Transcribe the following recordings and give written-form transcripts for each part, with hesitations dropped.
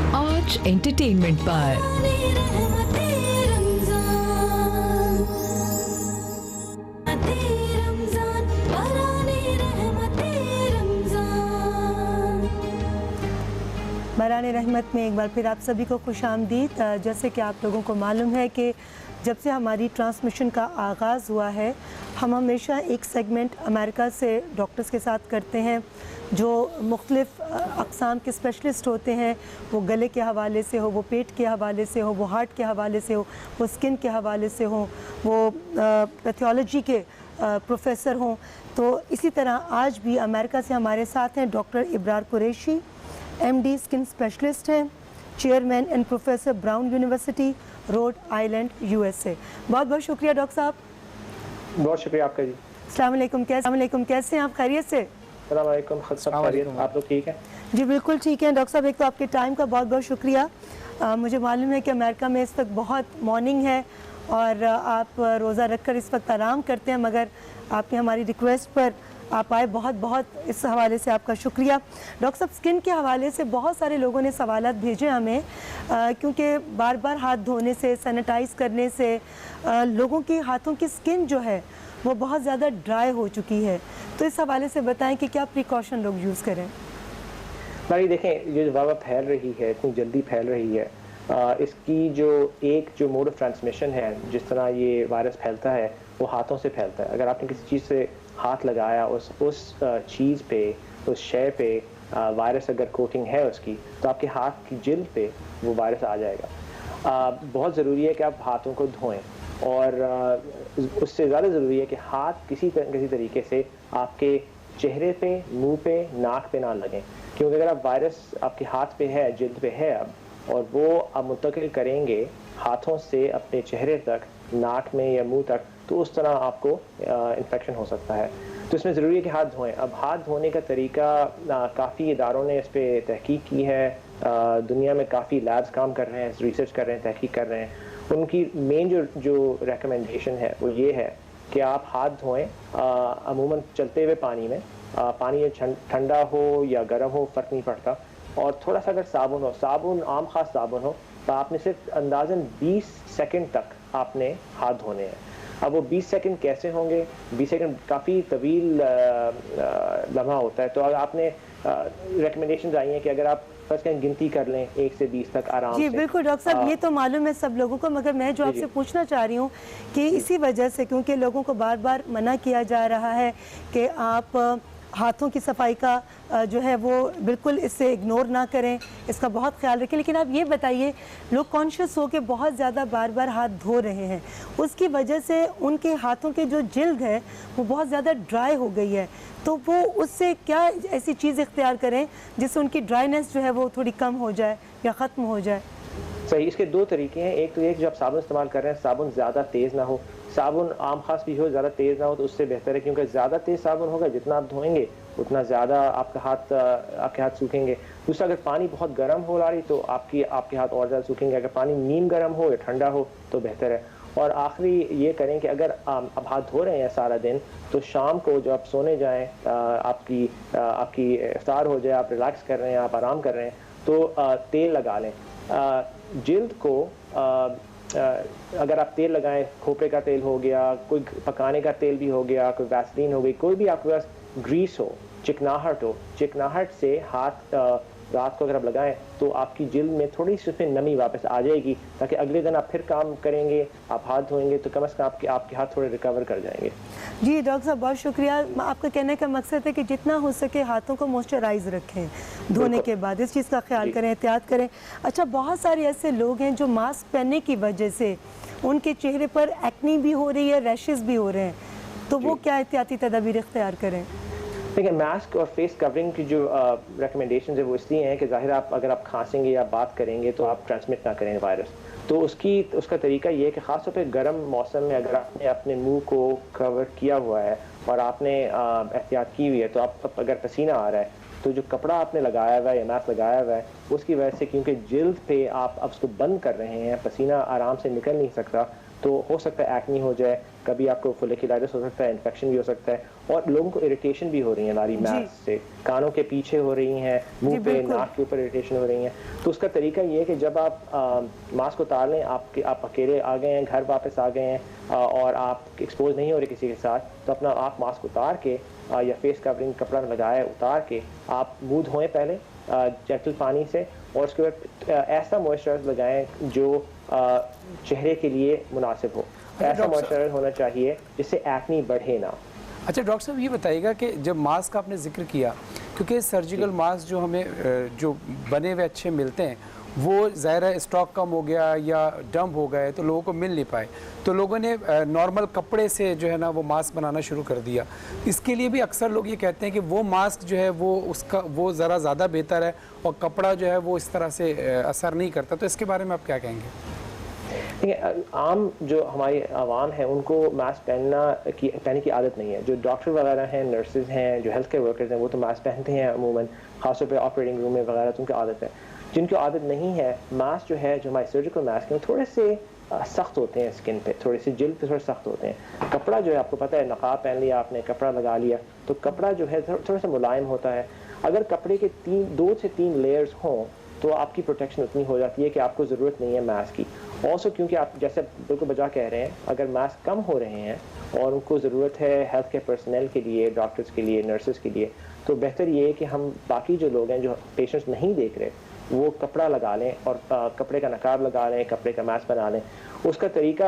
आज एंटरटेनमेंट पर। बरान रहमत में एक बार फिर आप सभी को खुश आमदीद। जैसे कि आप लोगों को मालूम है कि जब से हमारी ट्रांसमिशन का आगाज़ हुआ है, हम हमेशा एक सेगमेंट अमेरिका से डॉक्टर्स के साथ करते हैं जो मुख्तलिफ़ अक़साम के स्पेशलिस्ट होते हैं। वो गले के हवाले से हो, वो पेट के हवाले से हो, वो हार्ट के हवाले से हो, वो स्किन के हवाले से हो, वो पैथोलॉजी के प्रोफेसर हों। तो इसी तरह आज भी अमेरिका से हमारे साथ हैं doctor Ibrar Qureshi, MD skin specialist हैं, chairman and professor Brown University, Rhode Island, USA। बहुत बहुत शुक्रिया डॉक्टर साहब। बहुत शुक्रिया आपका जी। अस्सलाम वालेकुम, कैसे हैं आप? खैरियत से? अस्सलाम वालेकुम, आप लोग ठीक हैं? जी बिल्कुल ठीक है डॉक्टर साहब। एक तो आपके टाइम का बहुत बहुत शुक्रिया। मुझे मालूम है कि अमेरिका में इस वक्त बहुत मॉर्निंग है और आप रोज़ा रखकर इस वक्त आराम करते हैं, मगर आपने हमारी रिक्वेस्ट पर आप आए, बहुत बहुत इस हवाले से आपका शुक्रिया। डॉक्टर साहब, स्किन के हवाले से बहुत सारे लोगों ने सवालात भेजे हमें, क्योंकि बार बार हाथ धोने से, सैनिटाइज़ करने से लोगों की हाथों की स्किन जो है वो बहुत ज़्यादा ड्राई हो चुकी है। तो इस हवाले से बताएं कि क्या प्रिकॉशन लोग यूज़ करें। भाई देखें, ये वबा फैल रही है, इतनी जल्दी फैल रही है, इसकी जो मोड ऑफ ट्रांसमिशन है, जिस तरह ये वायरस फैलता है वो हाथों से फैलता है। अगर आपने किसी चीज़ से हाथ लगाया, उस चीज़ पे, उस शय पे वायरस अगर कोटिंग है उसकी, तो आपके हाथ की जिल्द पे वो वायरस आ जाएगा। बहुत ज़रूरी है कि आप हाथों को धोएं, और उससे ज़्यादा ज़रूरी है कि हाथ किसी तरीके से आपके चेहरे पे, मुंह पे, नाक पे ना लगें, क्योंकि अगर आप वायरस आपके हाथ पे है, जिल्द पे है अब, और वो आप मुंतकिल करेंगे हाथों से अपने चेहरे तक, नाक में या मुंह तक, तो उस तरह आपको इन्फेक्शन हो सकता है। तो इसमें ज़रूरी है कि हाथ धोएं। अब हाथ धोने का तरीका काफ़ी इदारों ने इस पर तहकीक की है, दुनिया में काफ़ी लैब्स काम कर रहे हैं, रिसर्च कर रहे हैं, तहकीक कर रहे हैं। उनकी मेन जो रिकमेंडेशन है वो ये है कि आप हाथ धोएं अमूमन चलते हुए पानी में। पानी ठंडा हो या गर्म हो फ़र्क नहीं पड़ता, और थोड़ा सा अगर साबुन हो, साबुन आम खास साबुन हो, तो आपने सिर्फ अंदाज़न 20 सेकंड तक आपने हाथ धोने हैं। अब वो 20 सेकंड कैसे होंगे? 20 सेकंड काफ़ी तवील लम्हा होता है, तो अगर आपने रिकमेंडेशन आई हैं कि अगर आप बस कहीं गिनती कर लें 1 से 20 तक आराम से। जी बिल्कुल डॉक्टर साहब, ये तो मालूम है सब लोगों को, मगर मैं जो आपसे पूछना चाह रही हूँ कि इसी वजह से, क्योंकि लोगों को बार बार मना किया जा रहा है कि आप हाथों की सफाई का जो है वो बिल्कुल इससे इग्नोर ना करें, इसका बहुत ख्याल रखें, लेकिन आप ये बताइए, लोग कॉन्शियस हो के बहुत ज़्यादा बार बार हाथ धो रहे हैं, उसकी वजह से उनके हाथों के जो जिल्द है वो बहुत ज़्यादा ड्राई हो गई है, तो वो उससे क्या ऐसी चीज़ इख्तियार करें जिससे उनकी ड्राइनेस जो है वो थोड़ी कम हो जाए या ख़त्म हो जाए? सही, इसके दो तरीके हैं। एक तो ये कि जब साबुन इस्तेमाल कर रहे हैं, साबुन ज़्यादा तेज़ ना हो, साबुन आम खास भी हो, ज़्यादा तेज़ ना हो, तो उससे बेहतर है, क्योंकि ज़्यादा तेज़ साबुन होगा, जितना आप धोएंगे उतना ज़्यादा आपके हाथ सूखेंगे। दूसरा, अगर पानी बहुत गर्म हो रही तो आपके हाथ और ज़्यादा सूखेंगे। अगर पानी नीम गर्म हो या ठंडा हो तो बेहतर है। और आखिरी ये करें कि अगर आप हाथ धो रहे हैं सारा दिन, तो शाम को जब आप सोने जाएं, आपकी इफ्तार हो जाए, आप रिलैक्स कर रहे हैं, आप आराम कर रहे हैं, तो तेल लगा लें जिल्द को। अगर आप तेल लगाएं, खोपरे का तेल हो गया, कोई पकाने का तेल भी हो गया, कोई वैसलीन हो गई, कोई भी आपके पास ग्रीस हो, चिकनाहट से हाथ रात को अगर आप लगाएं तो आपकी जिल्द में थोड़ी सी उसमें नमी वापस आ जाएगी, ताकि अगले दिन आप फिर काम करेंगे, आप हाथ धोएंगे तो कम से कम आपके हाथ थोड़े रिकवर कर जाएंगे। जी डॉक्टर साहब, बहुत शुक्रिया। आपका कहने का मकसद है कि जितना हो सके हाथों को मॉइस्चराइज रखें धोने के बाद, इस चीज़ का ख्याल करें, एहतियात करें। अच्छा, बहुत सारे ऐसे लोग हैं जो मास्क पहनने की वजह से उनके चेहरे पर एक्नी भी हो रही है, रैशेस भी हो रहे हैं, तो वो क्या एहतियाती तदाबीर इख्तियार करें? देखिए, मास्क और फेस कवरिंग की जो रिकमेंडेशन है वो इसलिए हैं कि ज़ाहिर अगर आप खांसेंगे या बात करेंगे तो आप ट्रांसमिट ना करें वायरस। तो उसका तरीका ये है कि ख़ास तौर पे गर्म मौसम में अगर आपने अपने मुंह को कवर किया हुआ है और आपने एहतियात की हुई है, तो आप अगर पसीना आ रहा है तो जो कपड़ा आपने लगाया हुआ है या मास्क लगाया हुआ है उसकी वजह से, क्योंकि जिल्द पे आप अब उसको बंद कर रहे हैं, पसीना आराम से निकल नहीं सकता, تو ہو سکتا ہے ایکنی ہو جائے, کبھی آپ کو فولیکولائٹس ہو سکتا ہے, انفیکشن بھی ہو سکتا ہے, اور لوگوں کو اریٹیشن بھی ہو رہی ہیں ہماری ماسک سے, کانوں کے پیچھے ہو رہی ہیں, منہ پہ ناک کے اوپر اریٹیشن ہو رہی ہیں. تو اس کا طریقہ یہ ہے کہ جب آپ ماسک اتار لیں, آپ اکیلے آ گئے ہیں, گھر واپس آ گئے ہیں اور آپ ایکسپوز نہیں ہو رہے کسی کے ساتھ, تو اپنا آپ ماسک اتار کے یا فیس کورنگ کپڑا لگائے اتار کے آپ منہ دھوئیں پہلے جینٹل پانی سے, اور اس کے بعد ایسا موئسچرائزر لگائیں جو چہرے کے لیے مناسب ہو. ایسا موئسچرائزر ہونا چاہیے جس سے ایکنی بڑھے نہ. اچھا ڈاکٹر صاحب یہ بتائیے گا کہ جب ماسک آپ نے ذکر کیا, کیونکہ سرجیکل ماسک جو ہمیں جو بنے ہوئے اچھے ملتے ہیں وہ ظاہر ہے اسٹاک کم ہو گیا یا ڈمپ ہو گئے تو لوگوں کو مل نہیں پائے, تو لوگوں نے نارمل کپڑے سے جو ہے نا وہ ماسک بنانا شروع کر دیا. اس کے لیے بھی اکثر لوگ یہ کہتے ہیں کہ وہ ماسک جو ہے وہ ذرا زیادہ بہتر ہے اور کپڑا جو ہے وہ اس طرح سے اثر نہیں کرتا, تو اس کے بارے میں آپ کیا کہیں گے؟ دیکھیں, عام جو ہماری عوام ہے ان کو ماسک پہننے کی عادت نہیں ہے. جو ڈاکٹر وغیرہ ہیں, نرسز ہیں, جو ہیلتھ کیئر ورکرز ہیں, وہ تو ماسک پہنتے ہیں عموماً, خاص طور پہ آپریٹنگ روم میں وغیرہ, تو ان کی عادت ہے. جن کی عادت نہیں ہے, ماسک جو ہے, جو ہمارے سرجیکل ماسک ہیں, وہ تھوڑے سے سخت ہوتے ہیں اسکن پہ, تھوڑی سی جلد پہ تھوڑے سخت ہوتے ہیں. کپڑا جو ہے آپ کو پتہ ہے, نقاب پہن لیا آپ نے, کپڑا لگا لیا, تو کپڑا جو ہے تھوڑا سا ملائم ہوتا ہے. اگر کپڑے کے 2 سے 3 لیئرز ہوں تو آپ کی پروٹیکشن اتنی ہو جاتی ہے کہ آپ کو ضرورت نہیں ہے ماسک کی. آلسو کیونکہ آپ جیسے بالکل بجا کہہ رہے ہیں, اگر ماسک کم ہو رہے ہیں اور ان کو ضرورت ہے ہیلتھ کیئر پرسنل کے لیے, ڈاکٹرز کے لیے, نرسز کے لیے, تو بہتر یہ ہے کہ ہم باقی جو لوگ ہیں جو پیشنٹس نہیں دیکھ رہے وہ کپڑا لگا لیں اور کپڑے کا نقاب لگا لیں, کپڑے کا ماسک بنا لیں. اس کا طریقہ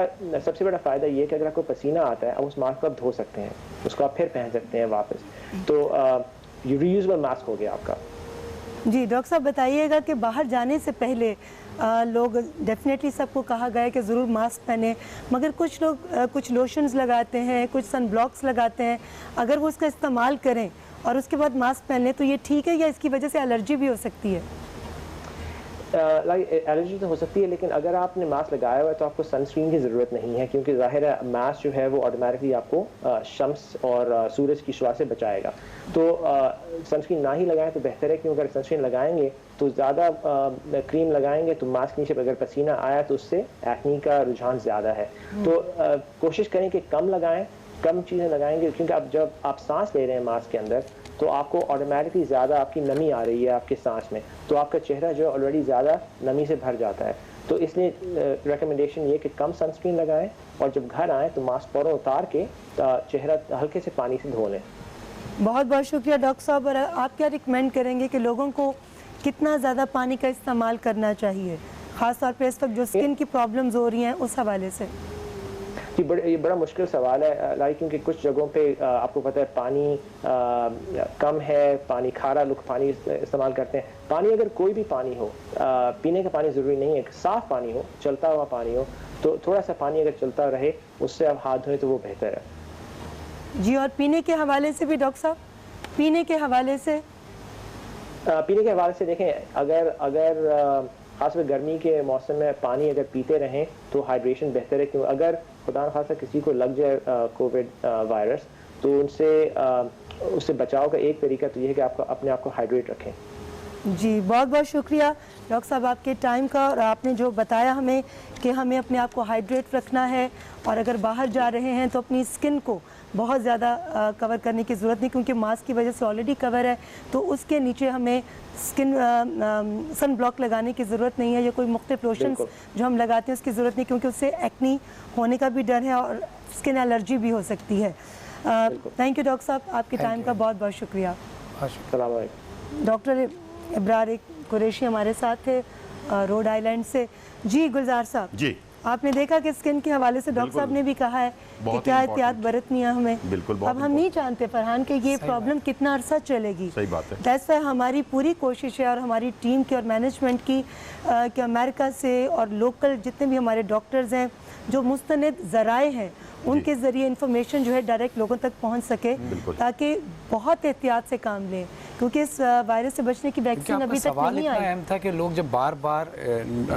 سب سے بڑا فائدہ یہ ہے کہ اگر آپ کو پسینہ آتا ہے, آپ اس ماسک کو آپ دھو سکتے ہیں, اس کو آپ پھر پہن سکتے ہیں واپس, تو ری یوزبل ماسک ہو گیا آپ کا. جی ڈاکٹر صاحب بتائیے گا کہ باہر جانے سے پہلے لوگ ڈیفینیٹلی سب کو کہا گیا ہے کہ ضرور ماسک پہنیں, مگر کچھ لوگ کچھ لوشنز لگاتے ہیں, کچھ سن بلاکس لگاتے ہیں, اگر وہ اس کا استعمال کریں اور اس کے بعد ماسک پہن لیں تو یہ ٹھیک ہے یا اس کی وجہ سے الرجی بھی ہو سکتی ہے؟ الرجی تو ہو سکتی ہے, لیکن اگر آپ نے ماسک لگایا ہوا ہے تو آپ کو سن اسکرین کی ضرورت نہیں ہے, کیونکہ ظاہر ہے ماسک جو ہے وہ آٹومیٹکلی آپ کو شمس اور سورج کی شعاع سے بچائے گا. تو سن اسکرین نہ ہی لگائیں تو بہتر ہے, کیونکہ اگر سن اسکرین لگائیں گے تو زیادہ کریم لگائیں گے تو ماسک نیچے اگر پسینہ آیا تو اس سے ایکنی کا رجحان زیادہ ہے. تو کوشش کریں کہ کم لگائیں, کم چیزیں لگائیں گے, کیونکہ اب جب آپ سانس لے رہے ہیں ماسک کے اندر تو آپ کو آٹومیٹکلی زیادہ آپ کی نمی آ رہی ہے آپ کے سانس میں, تو آپ کا چہرہ جو ہے آلریڈی زیادہ نمی سے بھر جاتا ہے. تو اس لیے ریکمنڈیشن یہ کہ کم سن اسکرین لگائیں, اور جب گھر آئیں تو ماسک فوراً اتار کے چہرہ ہلکے سے پانی سے دھو لیں. بہت بہت شکریہ ڈاکٹر صاحب. اور آپ کیا ریکمینڈ کریں گے کہ لوگوں کو کتنا زیادہ پانی کا استعمال کرنا چاہیے, خاص طور پہ اس وقت جو اسکن کی پرابلمز ہو رہی ہیں اس حوالے سے؟ جی یہ بڑا مشکل سوال ہے, کیونکہ کچھ جگہوں پہ آپ کو پتہ ہے پانی کم ہے, پانی کھارا, لوگ پانی استعمال کرتے ہیں. پانی اگر کوئی بھی پانی ہو, پینے کا پانی ضروری نہیں ہے, صاف پانی ہو, چلتا ہوا پانی ہو, تو تھوڑا سا پانی اگر چلتا رہے اس سے آپ ہاتھ دھوئیں تو وہ بہتر ہے. جی, اور پینے کے حوالے سے بھی ڈاکٹر صاحب, پینے کے حوالے سے دیکھیں, اگر خاص طور گرمی کے موسم میں پانی اگر پیتے رہیں تو ہائیڈریشن بہتر ہے. کیوں اگر خدا نخواستہ کسی کو لگ جائے کووڈ وائرس تو اس سے بچاؤ کا ایک طریقہ تو یہ ہے کہ آپ اپنے آپ کو ہائیڈریٹ رکھیں. جی بہت بہت شکریہ ڈاکٹر صاحب آپ کے ٹائم کا, اور آپ نے جو بتایا ہمیں کہ ہمیں اپنے آپ کو ہائیڈریٹ رکھنا ہے, اور اگر باہر جا رہے ہیں تو اپنی اسکن کو بہت زیادہ کور کرنے کی ضرورت نہیں, کیونکہ ماسک کی وجہ سے آلریڈی کور ہے, تو اس کے نیچے ہمیں سن بلاک لگانے کی ضرورت نہیں ہے, یا کوئی مختلف لوشنز جو ہم لگاتے ہیں اس کی ضرورت نہیں, کیونکہ اس سے ایکنی ہونے کا بھی ڈر ہے اور اسکن الرجی بھی ہو سکتی ہے. تھینک یو ڈاکٹر صاحب, آپ کے ٹائم کا بہت بہت شکریہ. السلام علیکم. ڈاکٹر ابرار قریشی ہمارے ساتھ تھے روڈ آئیلینڈ سے. جی گلزار صاحب, جی آپ نے دیکھا کہ اسکن کے حوالے سے ڈاکٹر صاحب نے بھی کہا ہے کہ کیا احتیاط برتنی ہے ہمیں. اب ہم نہیں جانتے فرحان کہ یہ پرابلم کتنا عرصہ چلے گی. صحیح بات ہے. دیٹس وائی ہماری پوری کوشش ہے, اور ہماری ٹیم کی اور مینجمنٹ کی, کہ امریکہ سے اور لوکل جتنے بھی ہمارے ڈاکٹرز ہیں جو مستند ذرائع ہیں ان کے ذریعے انفارمیشن جو ہے ڈائریکٹ لوگوں تک پہنچ سکے, تاکہ بہت احتیاط سے کام لیں. کیونکہ اس وائرس سے بچنے کی ویکسین ابھی تک سوال نہیں اتنا آئی. اہم تھا کہ لوگ جب بار بار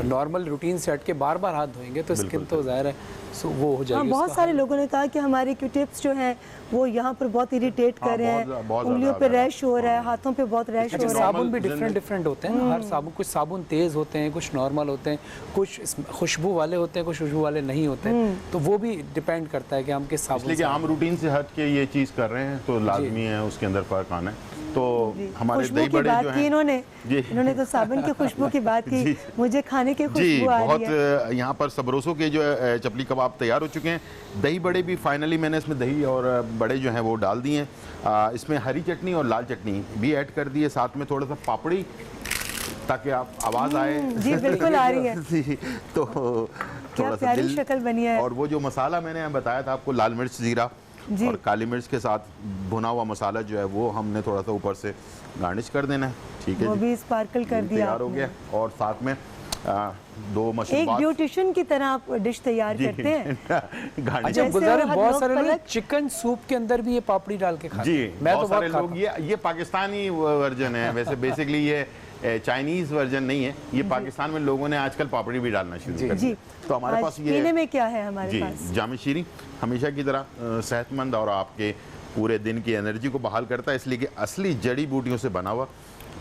نارمل روٹین سے ہٹ کے بار بار ہاتھ دھوئیں گے تو اسکن تو ظاہر ہے وہ ہو جائے گی. بہت سارے لوگوں نے کہا کہ ہمارے کیو ٹپس جو ہیں وہ یہاں پر بہت اریٹیٹ کر رہے ہیں, انگلیوں پہ ریش ہو رہا ہے, ہاتھوں پہ بہت ریش ہو رہا ہے. صابن بھی ڈفرینٹ ہوتے ہیں, ہر صابن, کچھ صابن تیز ہوتے ہیں, کچھ نارمل ہوتے ہیں, کچھ خوشبو والے ہوتے ہیں, کچھ خوشبو والے نہیں ہوتے ہیں, تو وہ بھی ڈیپینڈ کرتا ہے کہ ہم کس صابن. لیکن عام روٹین سے ہٹ کے یہ چیز کر رہے ہیں تو لازمی ہے اس کے اندر فرق آنا ہے. تو ہمارے دہی بڑے جو ہیں انہوں نے تو صابن کی خوشبو کی بات کی, مجھے کھانے کی خوشبو آ رہی ہے. بہت یہاں پر سبروسو کے جو چپلی کباب تیار ہو چکے ہیں. دہی بڑے بھی فائنلی میں نے اس میں دہی اور بڑے جو ہیں وہ ڈال دیے ہیں. اس میں ہری چٹنی اور لال چٹنی بھی ایڈ کر دی ہے, ساتھ میں تھوڑا سا پاپڑی تاکہ آپ آواز آئے. جی بالکل آ رہی ہے. تو کیا پیاری شکل بنی ہے. اور وہ جو مسالہ میں نے بتایا تھا آپ کو, لال مرچ زیرہ اور کالی مرچ کے ساتھ بھنا ہوا مسالہ جو ہے وہ ہم نے تھوڑا سا اوپر سے گارنش کر دینا ہے. ٹھیک ہے, وہ بھی اسپارکل کر دیا, تیار ہو گیا. اور ساتھ میں دو ایک مشروبات, بیوٹیشین کی طرح آپ ڈش تیار کرتے ہیں. اچھا گزارے بہت سارے لوگ چکن سوپ کے اندر بھی یہ پاپڑی ڈال کے کھاتے ہیں. جی بہت سارے لوگ, یہ پاکستانی ورژن ہے ویسے, بیسکلی یہ چائنیز ورژن نہیں ہے, یہ پاکستان میں لوگوں نے آج کل پاپڑی بھی ڈالنا شروع کر دیا. تو ہمارے پاس یہ پینے میں کیا ہے ہمارے پاس, جامع شیریں ہمیشہ کی طرح صحت مند اور آپ کے پورے دن کی انرجی کو بحال کرتا ہے, اس لیے کہ اصلی جڑی بوٹیوں سے بنا ہوا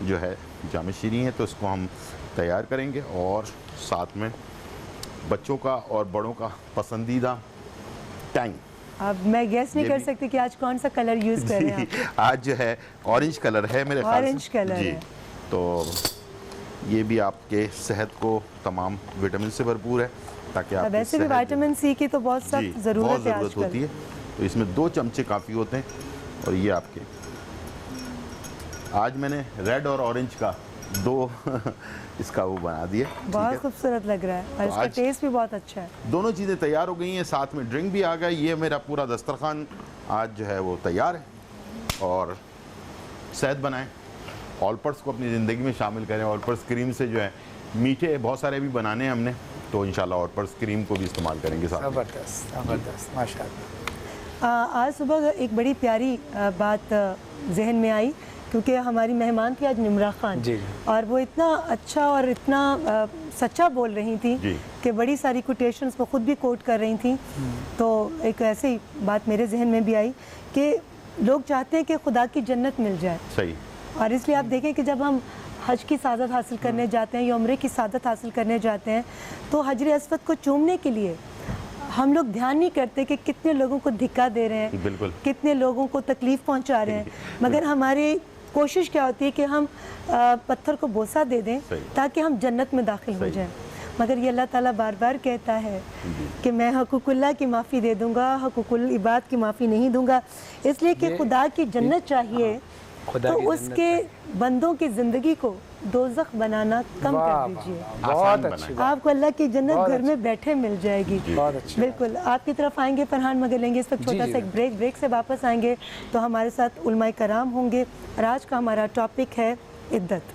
جو ہے جامع شیریں ہے. تو اس کو ہم تیار کریں گے اور ساتھ میں بچوں کا اور بڑوں کا پسندیدہ ٹینگ. اب میں گیس نہیں کر سکتی کہ آج کون سا کلر یوز کر رہے ہیں. آج جو ہے اورنج کلر ہے میرے خیال سے. اورنج کلر ہے. تو یہ بھی آپ کے صحت کو تمام وٹامن سے بھرپور ہے, تاکہ آپ ویسے بھی وٹامن سی کی تو بہت سخت ضرورت ہے آج ہوتی ہے. تو اس میں 2 چمچے کافی ہوتے ہیں. اور یہ آپ کے آج میں نے ریڈ اور اورنج کا 2 اس کا وہ بنا دیا. بہت خوبصورت لگ رہا ہے اور اس کا ٹیسٹ بھی بہت اچھا ہے. دونوں چیزیں تیار ہو گئی ہیں, ساتھ میں ڈرنک بھی آ گیا. یہ میرا پورا دسترخوان آج جو ہے وہ تیار ہے. اور صحت بنائیں, آل پرس کو اپنی زندگی میں شامل کریں. آل پرس کریم سے جو ہے میٹھے بہت سارے بھی بنانے ہیں ہم نے, تو انشاءاللہ آل پرس کریم کو بھی استعمال کریں گے ساتھ. زبردست ماشاء اللہ. آج صبح ایک بڑی پیاری بات ذہن میں آئی, کیونکہ ہماری مہمان تھی آج نمرہ خان, اور وہ اتنا اچھا اور اتنا سچا بول رہی تھیں کہ بڑی ساری کوٹیشنز وہ خود بھی کوٹ کر رہی تھیں. تو ایک ایسی بات میرے ذہن میں بھی آئی کہ لوگ چاہتے ہیں کہ خدا کی جنت مل جائے. صحیح. اور اس لیے آپ دیکھیں کہ جب ہم حج کی سعادت حاصل کرنے جاتے ہیں یا عمرے کی سعادت حاصل کرنے جاتے ہیں, تو حجر اسود کو چومنے کے لیے ہم لوگ دھیان نہیں کرتے کہ کتنے لوگوں کو دھکا دے رہے ہیں, کتنے لوگوں کو تکلیف پہنچا رہے ہیں, مگر ہماری کوشش کیا ہوتی ہے کہ ہم پتھر کو بوسہ دے دیں تاکہ ہم جنت میں داخل ہو جائیں. مگر یہ اللہ تعالیٰ بار بار کہتا ہے کہ میں حقوق اللہ کی معافی دے دوں گا, حقوق العباد کی معافی نہیں دوں گا. اس لیے کہ خدا کی جنت چاہیے تو اس کے بندوں کی زندگی کو دوزخ بنانا کم کر دیجئے. بہت اچھی. آپ کو اللہ کی جنت گھر میں بیٹھے مل جائے گی. بالکل. آپ کی طرف آئیں گے فرحان, مگر لیں گے اس وقت چھوٹا سا ایک بریک سے واپس آئیں گے تو ہمارے ساتھ علماء کرام ہوں گے. اور آج کا ہمارا ٹاپک ہے عدت.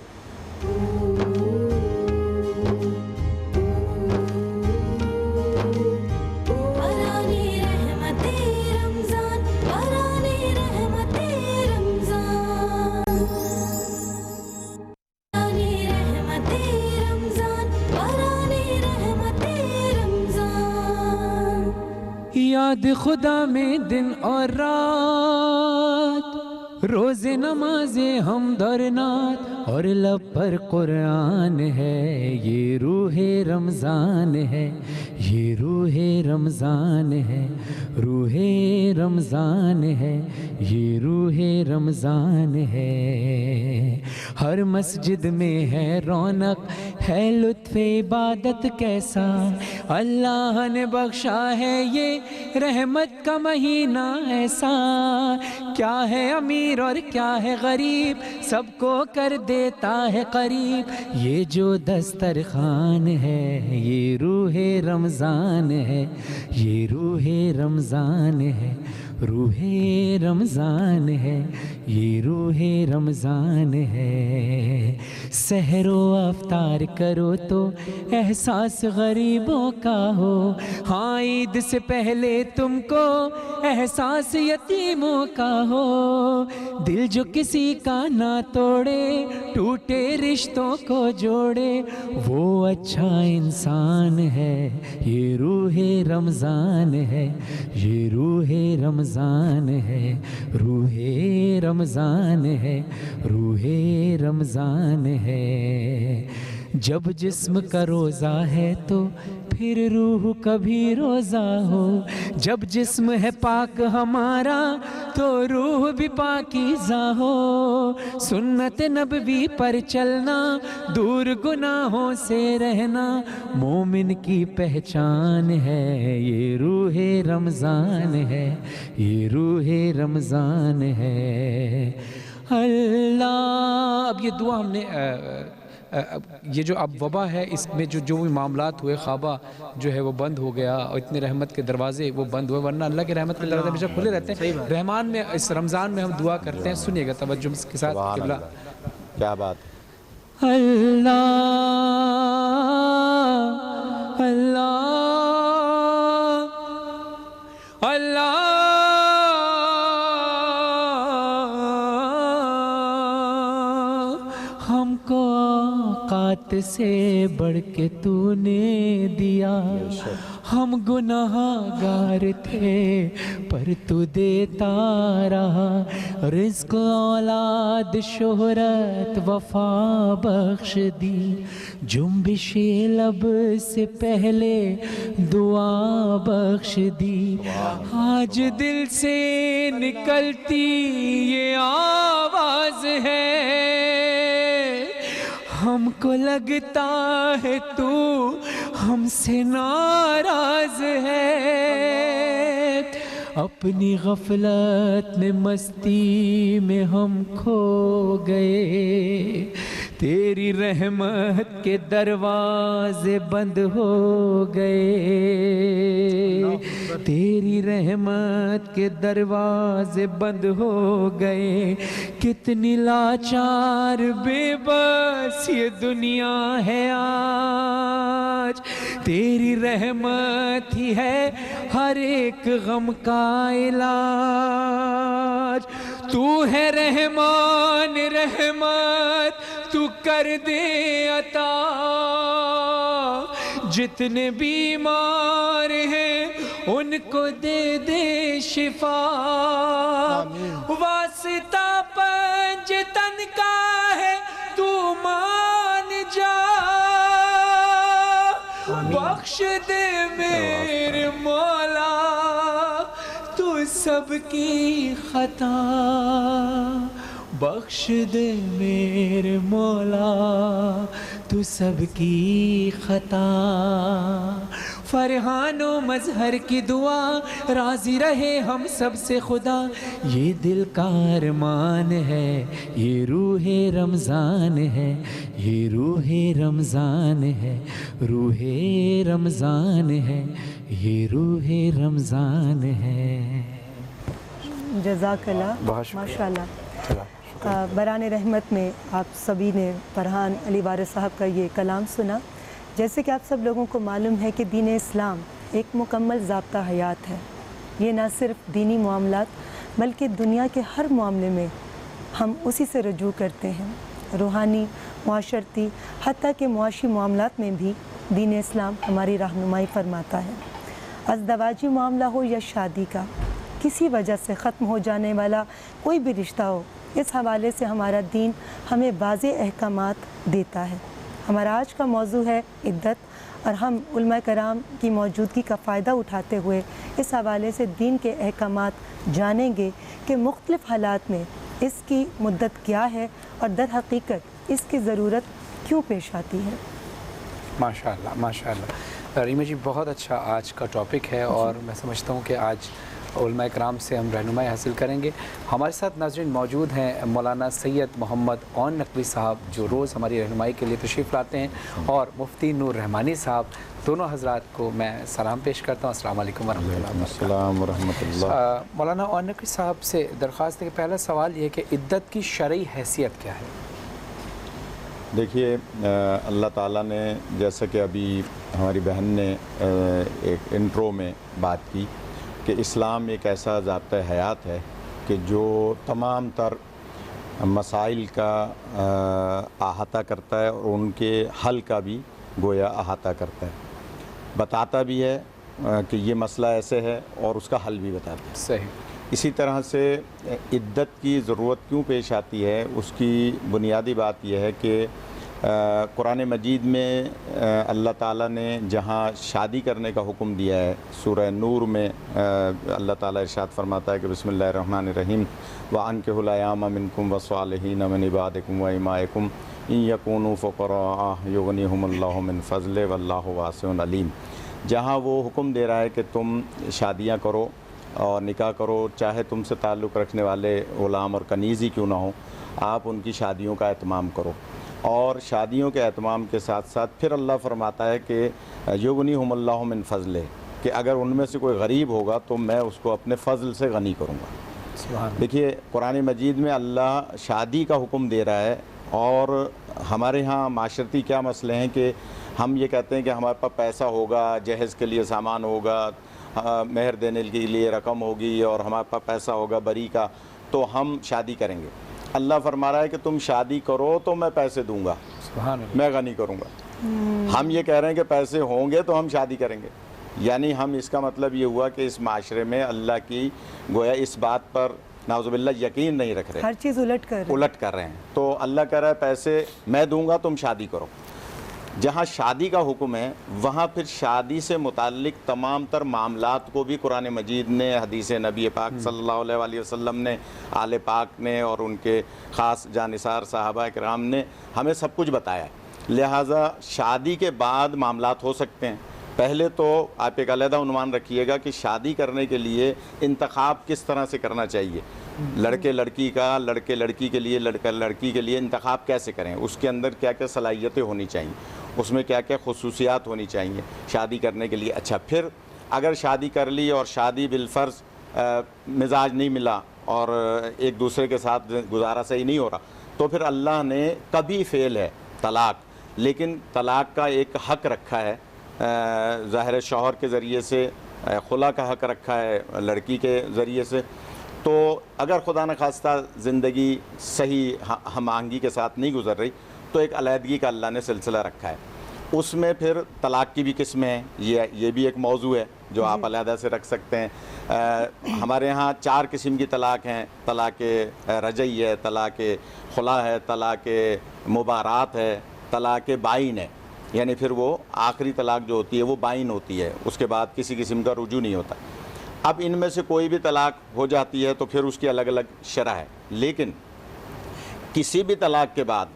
یاد خدا میں دن اور رات, روز نماز حمد اور نعت اور لب پر قرآن ہے. یہ روح رمضان ہے, یہ روح رمضان ہے, روح رمضان ہے, یہ روح رمضان ہے. ہر مسجد میں ہے رونق, ہے لطف عبادت کیسا, اللہ نے بخشا ہے یہ رحمت کا مہینہ ایسا. کیا ہے امیر اور کیا ہے غریب, سب کو کر دیتا ہے قریب. یہ جو دسترخوان ہے یہ روح رمضان ہے, یہ روح رمضان ہے, रूह रमज़ान है, ये रूह रमज़ान है। सहरो अफ्तार करो तो एहसास गरीबों का हो, हाँ ईद से पहले तुमको एहसास यतीमों का हो। दिल जो किसी का ना तोड़े, टूटे रिश्तों को जोड़े, वो अच्छा इंसान है। ये रूह रमज़ान है, ये रूह रमज़ान है, रूह रमज़ान है, रूह रमज़ान है। जब जिस्म का रोज़ा है तो फिर रूह कभी रोज़ा हो, जब जिस्म है पाक हमारा तो रूह भी पाकीज़ा हो। सुन्नत नबवी पर चलना, दूर गुनाहों से रहना, मोमिन की पहचान है। ये रूह रमज़ान है, ये रूह रमज़ान है। अल्लाह, अब ये दुआ हमने ये जो अब वबा है इसमें जो भी मामलात हुए, ख्वाबा जो है वो बंद हो गया और इतने रहमत के दरवाजे वो बंद हुए, वरना अल्लाह के रहमत के दरवाजे हमेशा खुले रहते हैं। रहमान में इस रमज़ान में हम दुआ करते हैं, सुनिएगा तवज्जो के साथ। किबला, क्या बात। अल्लाह अल्लाह अल्लाह हमको औकात से बढ़ के तूने दिया, हम गुनाहगार थे पर तू देता रहा। रिज़्क़ औलाद शोहरत वफा बख्श दी, जुम्बिशे लब से पहले दुआ बख्श दी। आज दिल से निकलती ये आवाज़ है, हमको लगता है तू हमसे नाराज है। अपनी गफलत में मस्ती में हम खो गए, तेरी रहमत के दरवाजे बंद हो गए, तेरी रहमत के दरवाजे बंद हो गए। कितनी लाचार बेबस ये दुनिया है आज, तेरी रहमत ही है हर एक गम का इलाज। तू है रहमान रहमत, तू कर दे अता, जितने बीमार हैं उनको दे दे शिफा। वास्ता पंजतन का है तू मान जा, बख्श दे मेरे मौला तू सबकी खता, बख्श दे मेरे मौला तू सबकी खता। फरहानो मजहर की दुआ, राजी रहे हम सब से खुदा, ये दिल का अरमान है। ये रूह रमज़ान है, ये रूह रमज़ान है, रूह रमज़ान है, ये रूह रमज़ान है। जज़ाकल्लाह, माशाल्लाह। बरान रहमत में आप सभी ने फरहान अली वारिस साहब का ये कलाम सुना। जैसे कि आप सब लोगों को मालूम है कि दीन इस्लाम एक मुकम्मल ज़ाब्ता हयात है। ये ना सिर्फ दीनी मामलात बल्कि दुनिया के हर मामले में हम उसी से रजू करते हैं। रूहानी, माशरती, हत्ता के मुआशी मामलात में भी दीन इस्लाम हमारी रहनुमाई फरमाता है। अज़दवाजी मामला हो या शादी का, किसी वजह से ख़त्म हो जाने वाला कोई भी रिश्ता हो, इस हवाले से हमारा दीन हमें वाज़े अहकामात देता है। हमारा आज का मौजू है इद्दत, और हम उलमा कराम की मौजूदगी का फ़ायदा उठाते हुए इस हवाले से दीन के अहकामात जानेंगे कि मुख्तलिफ़ हालात में इसकी मुद्दत क्या है और दर हकीकत इसकी ज़रूरत क्यों पेश आती है। माशाअल्लाह माशाअल्लाह। रीमा जी, बहुत अच्छा आज का टॉपिक है और मैं समझता हूँ कि आज उलमा इकराम से हम रहनुमाई हासिल करेंगे। हमारे साथ नाज़रीन मौजूद हैं मौलाना सैयद मोहम्मद औन नकवी साहब, जो रोज़ हमारी रहनुमाई के लिए तशरीफ़ लाते हैं, और मुफ्ती नूर रहमानी साहब। दोनों हज़रात को मैं सलाम पेश करता हूँ। अस्सलाम वालेकुम वरहमतुल्लाह। मौलाना औन नकवी साहब से दरख्वास्त है कि पहला सवाल ये है कि इद्दत की शरई हैसियत क्या है? देखिए, अल्लाह ताला ने, जैसा कि अभी हमारी बहन ने एक इंट्रो में बात की कि इस्लाम एक ऐसा ज़ाब्ता हयात है कि जो तमाम तर मसाइल का अहाता करता है और उनके हल का भी गोया अहाता करता है, बताता भी है कि ये मसला ऐसे है और उसका हल भी बताता है। सही। इसी तरह से इद्दत की ज़रूरत क्यों पेश आती है, उसकी बुनियादी बात यह है कि कुरान मजीद में अल्लाह ताला ने जहाँ शादी करने का हुक्म दिया है, सूरह नूर में अल्लाह ताला इरशाद फरमाता है कि बिस्मिल्लाहिर्रहमानिर्रहीम व अनकिहुल अयामा मिनकुम व सालिहीन मिन इबादिकुम व इमाइकुम इन यकूनु फ़ुक़रा युग़निहुमुल्लाहु मिन फ़ज़लिही वल्लाहु वासिउन अलीम। जहाँ वो हुक्म दे रहा है कि तुम शादियाँ करो और निकाह करो, चाहे तुमसे ताल्लुक़ रखने वाले ग़ुलाम और कनीज़ ही क्यों ना हो, आप उनकी शादियों का एहतमाम करो। और शादियों के एहतमाम के साथ साथ फिर अल्लाह फरमाता है कि युग़निहुमुल्लाहु मिन फ़ज़लिही, कि अगर उनमें से कोई गरीब होगा तो मैं उसको अपने फ़ज़ल से गनी करूँगा। देखिए, कुरान मजीद में अल्लाह शादी का हुक्म दे रहा है, और हमारे यहाँ माशरती क्या मसले हैं कि हम ये कहते हैं कि हमारे पास पैसा होगा, जहेज़ के लिए सामान होगा, मेहर देने के लिए रकम होगी, और हमारे पास पैसा होगा बरी का, तो हम शादी करेंगे। अल्लाह फरमा रहा है कि तुम शादी करो तो मैं पैसे दूंगा, मैं गनी करूंगा। हम ये कह रहे हैं कि पैसे होंगे तो हम शादी करेंगे, यानी हम इसका मतलब ये हुआ कि इस माशरे में अल्लाह की गोया इस बात पर नाउज़ुबिल्लाह यकीन नहीं रख रहे, हर चीज़ उलट कर रहे हैं। तो अल्लाह कह रहा है पैसे मैं दूंगा, तुम शादी करो। जहाँ शादी का हुक्म है वहाँ फिर शादी से मुताल्लिक तमाम तर मामलात को भी कुरान मजीद ने, हदीस नबी पाक सल्लल्लाहु अलैहि वसल्लम ने, आले पाक ने और उनके ख़ास जानिसार साहबा किराम ने हमें सब कुछ बताया है। लिहाजा शादी के बाद मामलात हो सकते हैं। पहले तो आप एक अलहदा उन्वान रखिएगा कि शादी करने के लिए इंतखाब किस तरह से करना चाहिए, लड़के लड़की का, लड़के लड़की के लिए, लड़का लड़की के लिए इंतखाब कैसे करें, उसके अंदर क्या क्या सलाहियतें होनी चाहिए, उसमें क्या क्या खुसूसियात होनी चाहिए शादी करने के लिए। अच्छा, फिर अगर शादी कर ली और शादी बिलफ़र्ज़ मिजाज नहीं मिला और एक दूसरे के साथ गुजारा सही नहीं हो रहा, तो फिर अल्लाह ने कभी फ़ेल है तलाक़, लेकिन तलाक़ का एक हक़ रखा है, ज़ाहिर शौहर के ज़रिए से खुला का हक़ रखा है लड़की के ज़रिए से। तो अगर खुदा न खास्ता ज़िंदगी सही हम आहंगी के साथ नहीं गुज़र रही तो एक अलहदगी का अल्लाह ने सिलसिला रखा है। उसमें फिर तलाक़ की भी किस्में हैं, ये भी एक मौजू है जो आप अलहदा से रख सकते हैं। हमारे यहाँ 4 किस्म की तलाक़ हैं। तलाक़ रजई है, तलाक़ खुला है, तलाक़ मुबारात है, तलाक़ बाइन है, यानी फिर वो आखिरी तलाक़ जो होती है वो बाइन होती है, उसके बाद किसी किस्म का रुजू नहीं होता। अब इनमें से कोई भी तलाक़ हो जाती है तो फिर उसकी अलग अलग शरह है, लेकिन किसी भी तलाक़ के बाद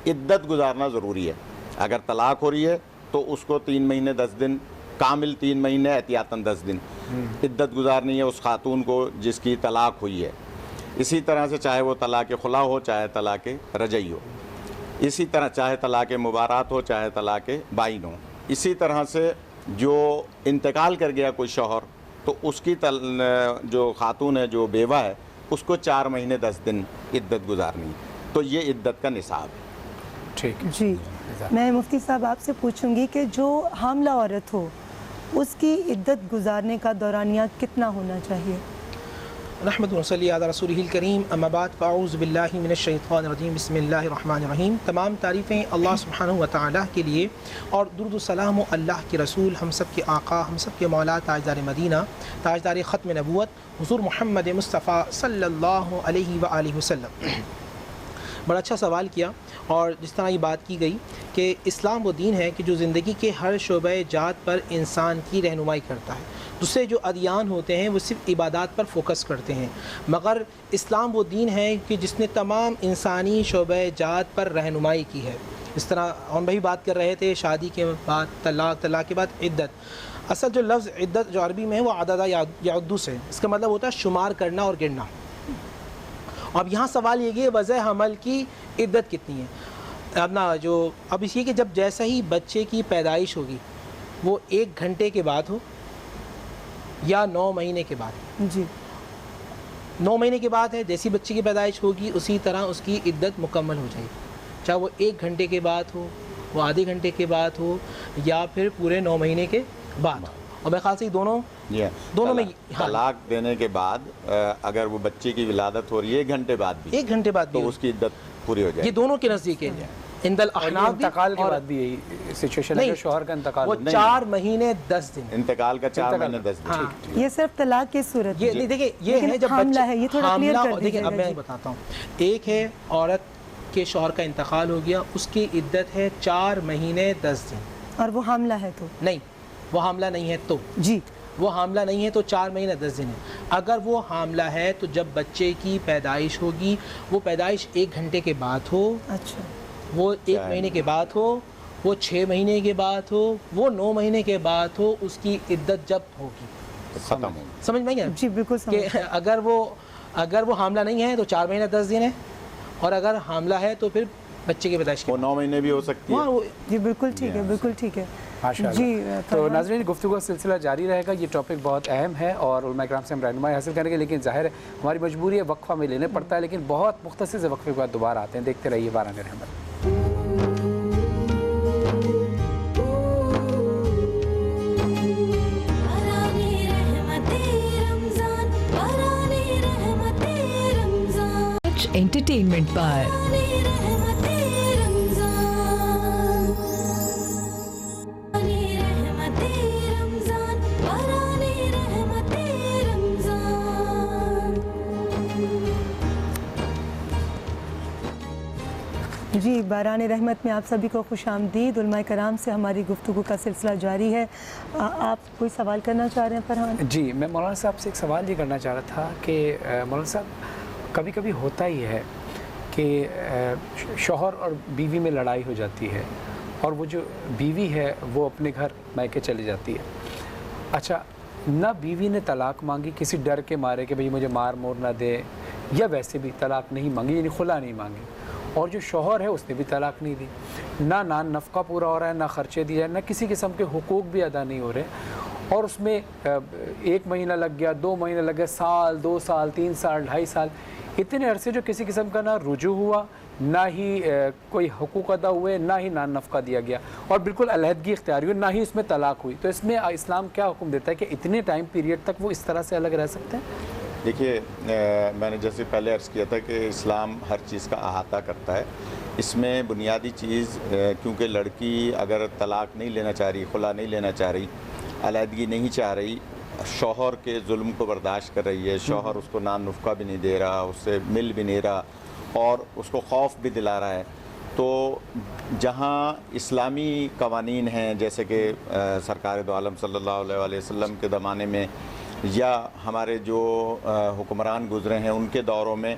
इद्दत गुजारना ज़रूरी है। अगर तलाक़ हो रही है तो उसको 3 महीने 10 दिन, कामिल 3 महीने एहतियातन 10 दिन इद्दत गुजारनी है उस खातून को जिसकी तलाक़ हुई है। इसी तरह से चाहे वो तलाक़ खुला हो, चाहे तलाक़ रजई हो, इसी तरह चाहे तलाक़ मुबारात हो, चाहे तलाक़ बाइन हो। इसी तरह से जो इंतकाल कर गया कोई शौहर, तो उसकी जो खातून है, जो बेवा है, उसको 4 महीने 10 दिन इद्दत गुजारनी है। तो ये इद्दत का निसाब है। ठीक है जी। मैं मुफ्ती साहब आपसे पूछूंगी कि जो हामला औरत हो उसकी इद्दत गुजारने का दौरानिया कितना होना चाहिए? रहमतुल्लाहि सल्ली अला रसूलिहिल करीम, अम्मा बाद, फ़अऊज़ु बिल्लाहि मिनश शैतानिर रजीम, बिस्मिल्लाहिर रहमानिर रहीम। तमाम तारीफ़ें अल्लाह सुब्हानहु व तआला के लिए और दुरूद सलाम अल्लाह के रसूल, हम सब के आका, हम सब के मौला, ताजदार मदीना, ताजदार ख़त्म नबूवत हुज़ूर मोहम्मद मुस्तफ़ा सल्लल्लाहु अलैहि व आलिहि वसल्लम। बड़ा अच्छा सवाल किया, और जिस तरह ये बात की गई कि इस्लाम वो दीन है कि जो ज़िंदगी के हर शोबे जात पर इंसान की रहनुमाई करता है। दूसरे जो अदियान होते हैं वो सिर्फ इबादत पर फोकस करते हैं, मगर इस्लाम वो दीन है कि जिसने तमाम इंसानी शोबे जात पर रहनुमाई की है। اس طرح ہم بھی بات کر رہے تھے شادی کے بعد طلاق، طلاق کے بعد عدت. اصل جو لفظ عدت جو عربی میں ہے وہ عدد یعد سے، اس کا مطلب ہوتا ہے شمار کرنا اور گننا. اب یہاں سوال یہ کہ وضع حمل کی عدت کتنی ہے. اب اس کہ جب جیسا ہی بچے کی پیدائش ہوگی وہ 1 گھنٹے کے بعد ہو یا 9 مہینے کے بعد. جی 9 مہینے کے بعد ہے، جیسی بچے کی پیدائش ہوگی اسی طرح اس کی عدت مکمل ہو جائے گی، چاہے وہ 1 گھنٹے کے بعد ہو، وہ آدھے گھنٹے کے بعد ہو، یا پھر پورے 9 مہینے کے بعد ہو. اور میرے خیال سے دونوں میں طلاق دینے کے بعد اگر وہ بچے کی ولادت ہو رہی ہے 1 گھنٹے بعد بھی، 1 گھنٹے بعد بھی تو اس کی عدت پوری ہو جائے. یہ دونوں کے نزدیک ہے. انتقال کے بعد بھی یہی سچویشن ہے، شوہر کا انتقال، وہ 4 مہینے 10 دن انتقال کا 4 مہینے 10 دن. یہ صرف طلاق کی صورت یہ نہیں دیکھیں، یہ ہے جب حاملہ ہے، یہ تھوڑا کلیئر کر دیجیے. اب میں بتاتا ہوں. ایک ہے عورت کے شوہر کا انتقال ہو گیا، اس کی عدت ہے 4 مہینے 10 دن. اور وہ حاملہ ہے تو نہیں، وہ حاملہ نہیں ہے تو جی وہ حاملہ نہیں ہے تو 4 مہینے 10 دن ہے. اگر وہ حاملہ ہے تو جب بچے کی پیدائش ہوگی وہ پیدائش 1 گھنٹے کے بعد ہو، اچھا وہ 1 مہینے کے بعد ہو، وہ 6 مہینے کے بعد ہو، وہ 9 مہینے کے بعد ہو، اس کی عدت جب ہوگی ختم ہوگی. سمجھ میں گیا جی بالکل کہ اگر وہ حاملہ نہیں ہے تو 4 مہینے 10 دن ہے، اور اگر حاملہ ہے تو پھر بچے کی پیدائش وہ 9 مہینے بھی ہو سکتی ہے. جی بالکل ٹھیک ہے، بالکل ٹھیک ہے. جی تو ناظرین گفتگو کا سلسلہ جاری رہے گا. یہ ٹاپک بہت اہم ہے اور علماء کرام سے ہم رہنمائی حاصل کریں گے، لیکن ظاہر ہے ہماری مجبوری ہے، وقفہ میں لینے پڑتا ہے، لیکن بہت مختصر سے وقفے کے بعد دوبارہ آتے ہیں. دیکھتے رہیے باران رحمت. entertainment पर جی باران رحمت میں آپ سبھی کو خوش آمدید. علماء کرام سے ہماری گفتگو کا سلسلہ جاری ہے. آپ کوئی سوال کرنا چاہ رہے ہیں فرحان؟ جی میں مولانا صاحب سے ایک سوال یہ کرنا چاہ رہا تھا کہ مولانا صاحب کبھی کبھی ہوتا ہی ہے کہ شوہر اور بیوی میں لڑائی ہو جاتی ہے اور وہ جو بیوی ہے وہ اپنے گھر میکے چلی جاتی ہے. اچھا، نہ بیوی نے طلاق مانگی کسی ڈر کے مارے کہ بھئی مجھے مار مور نہ دے، یا ویسے بھی طلاق نہیں مانگی یعنی خلا نہیں مانگی، اور جو شوہر ہے اس نے بھی طلاق نہیں دی، نہ نفقہ پورا ہو رہا ہے، نہ خرچے دیے ہیں، نہ کسی قسم کے حقوق بھی ادا نہیں ہو رہے، اور اس میں 1 مہینہ لگ گیا، 2 مہینے لگ گئے، سال 2 سال 3 سال 2.5 سال، اتنے عرصے جو کسی قسم کا نہ رجوع ہوا، نہ ہی کوئی حقوق ادا ہوئے، نہ ہی نفقہ دیا گیا، اور بالکل علیحدگی اختیاری ہوئی، نہ ہی اس میں طلاق ہوئی. تو اس میں اسلام کیا حکم دیتا ہے کہ اتنے ٹائم پیریڈ تک وہ اس طرح سے الگ رہ سکتے ہیں؟ دیکھیے میں نے جیسے پہلے عرض کیا تھا کہ اسلام ہر چیز کا احاطہ کرتا ہے. اس میں بنیادی چیز کیونکہ لڑکی اگر طلاق نہیں لینا چاہ رہی، خلا نہیں لینا چاہ رہی، علیحدگی نہیں چاہ رہی، شوہر کے ظلم کو برداشت کر رہی ہے، شوہر اس کو نفقہ بھی نہیں دے رہا، اس سے مل بھی نہیں رہا اور اس کو خوف بھی دلا رہا ہے، تو جہاں اسلامی قوانین ہیں جیسے کہ سرکار دو عالم صلی اللہ علیہ وسلم کے زمانے میں یا ہمارے جو حکمران گزرے ہیں ان کے دوروں میں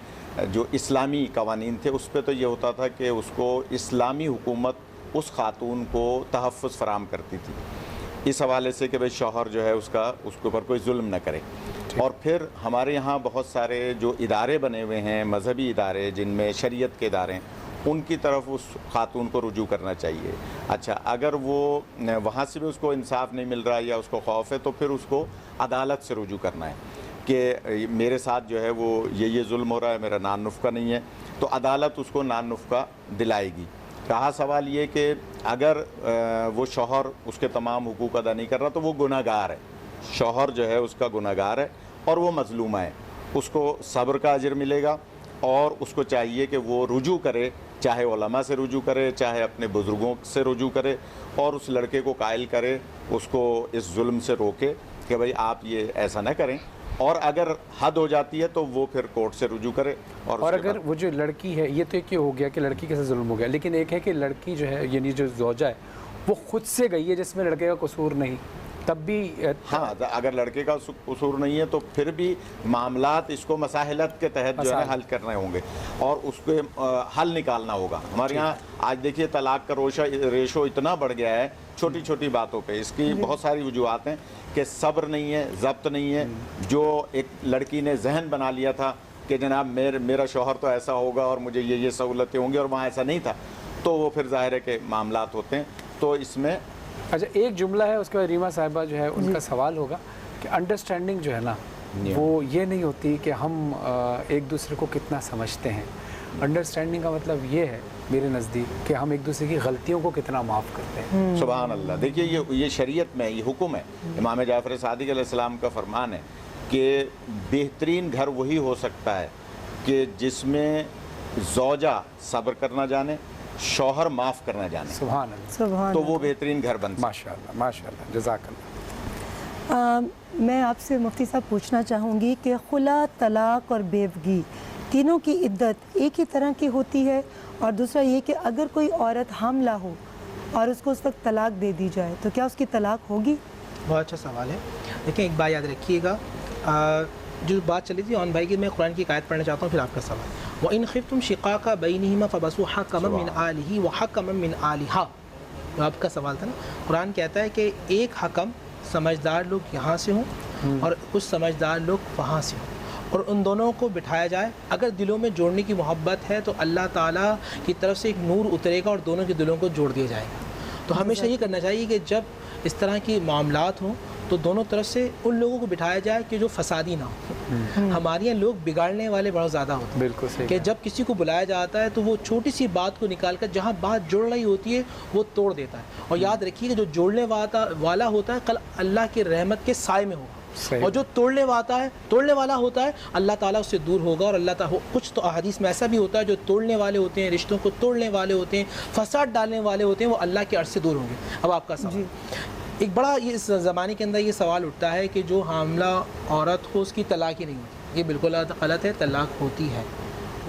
جو اسلامی قوانین تھے، اس پہ تو یہ ہوتا تھا کہ اس کو اسلامی حکومت اس خاتون کو تحفظ فراہم کرتی تھی اس حوالے سے کہ بھئی شوہر جو ہے اس کے اوپر کوئی ظلم نہ کرے. اور پھر ہمارے یہاں بہت سارے جو ادارے بنے ہوئے ہیں، مذہبی ادارے جن میں شریعت کے ادارے ہیں، ان کی طرف اس خاتون کو رجوع کرنا چاہیے. اچھا، اگر وہ وہاں سے بھی اس کو انصاف نہیں مل رہا یا اس کو خوف ہے تو پھر اس کو عدالت سے رجوع کرنا ہے کہ میرے ساتھ جو ہے وہ یہ ظلم ہو رہا ہے، میرا نفقہ نہیں ہے، تو عدالت اس کو نفقہ دلائے گی. رہا سوال یہ کہ اگر وہ شوہر اس کے تمام حقوق ادا نہیں کر رہا تو وہ گناہ گار ہے، شوہر جو ہے اس کا گناہ گار ہے اور وہ مظلومہ ہے، اس کو صبر کا اجر ملے گا اور اس کو چاہیے کہ وہ رجوع کرے، چاہے علماء سے رجوع کرے، چاہے اپنے بزرگوں سے رجوع کرے اور اس لڑکے کو قائل کرے، اس کو اس ظلم سے روکے کہ بھئی آپ یہ ایسا نہ کریں، اور اگر حد ہو جاتی ہے تو وہ پھر کورٹ سے رجوع کرے. اور اگر وہ جو لڑکی ہے، یہ تو ایک ہو گیا کہ لڑکی کے ساتھ ظلم ہو گیا، لیکن ایک ہے کہ لڑکی جو ہے یعنی جو زوجہ ہے وہ خود سے گئی ہے جس میں لڑکے کا قصور نہیں، तब भी हाँ, अगर लड़के का कसूर नहीं है तो फिर भी मामलात इसको मसाहिलत के तहत जो है हल करने होंगे और उसके हल निकालना होगा। हमारे यहाँ आज देखिए तलाक का रेशो इतना बढ़ गया है छोटी छोटी बातों पे। इसकी बहुत सारी वजूहात हैं कि सब्र नहीं है, ज़ब्त नहीं है। जो एक लड़की ने जहन बना लिया था कि जनाब मेरा शौहर तो ऐसा होगा और मुझे ये सहूलतें होंगी, और वहाँ ऐसा नहीं था, तो वो फिर ज़ाहिर है कि मामलात होते हैं। तो इसमें अच्छा एक जुमला है, उसके बाद रीमा साहिबा जो है उनका सवाल होगा कि अंडरस्टैंडिंग जो है ना वो ये नहीं होती कि हम एक दूसरे को कितना समझते हैं। अंडरस्टैंडिंग का मतलब ये है मेरे नज़दीक कि हम एक दूसरे की गलतियों को कितना माफ़ करते हैं। सुभान अल्लाह। देखिए ये शरीयत में ये हुक्म है, इमाम जाफ़र सादिक अलैहिस्सलाम का फरमान है कि बेहतरीन घर वही हो सकता है कि जिसमें ज़ौजा सब्र करना जाने, शौहर माफ़ करना जाने। सुभान अल्लाह, सुभान तो वो बेहतरीन घर बन सकता है। माशाअल्लाह माशाअल्लाह, जज़ाकल्लाह। मैं आपसे मुफ्ती साहब पूछना चाहूँगी कि खुला, तलाक और बेवगी तीनों की इद्दत एक ही तरह की होती है, और दूसरा ये कि अगर कोई औरत हामला हो और उसको उस वक्त तलाक दे दी जाए तो क्या उसकी तलाक होगी? बहुत अच्छा सवाल है। देखिए एक बात याद रखिएगा, जो बात चली थी ऑन भाई की, मैं कुरान की एक आयत पढ़ना चाहता हूँ फिर आपका सवाल। व इन खिफ्तुम शिकाका बैनिहिमा फबसू हकमम मिन आलिही व हकमम मिन आलिहा। तो आपका सवाल था ना, कुरान कहता है कि एक हकम समझदार लोग यहाँ से हों और कुछ समझदार लोग वहाँ से हों, और उन दोनों को बिठाया जाए। अगर दिलों में जोड़ने की मोहब्बत है तो अल्लाह ताला की तरफ से एक नूर उतरेगा और दोनों के दिलों को जोड़ दिया जाएगा। तो हमेशा ये करना चाहिए कि जब इस तरह की मामलात हों तो दोनों तरफ से उन लोगों को बिठाया जाए कि जो फसादी ना हो। हमारे यहाँ लोग बिगाड़ने वाले बहुत ज़्यादा होते हैं। बिल्कुल सही कि जब किसी को बुलाया जाता है तो वो छोटी सी बात को निकाल कर जहाँ बात जोड़ रही होती है वो तोड़ देता है। और याद रखिए कि जो जोड़ने वाला होता है कल अल्लाह की रहमत के साए में होगा, और जो तोड़ने वाला होता है अल्लाह ताला उससे दूर होगा। और अल्लाह ताला कुछ तो अहादीस में ऐसा भी होता है जो तोड़ने वाले होते हैं, रिश्तों को तोड़ने वाले होते हैं, फसाद डालने वाले होते हैं, वो अल्लाह के अर्श से दूर होंगे। अब आपका सवाल, एक बड़ा ये इस ज़माने के अंदर ये सवाल उठता है कि जो हामला औरत हो उसकी तलाक ही नहीं होती। ये बिल्कुल गलत है, तलाक होती है।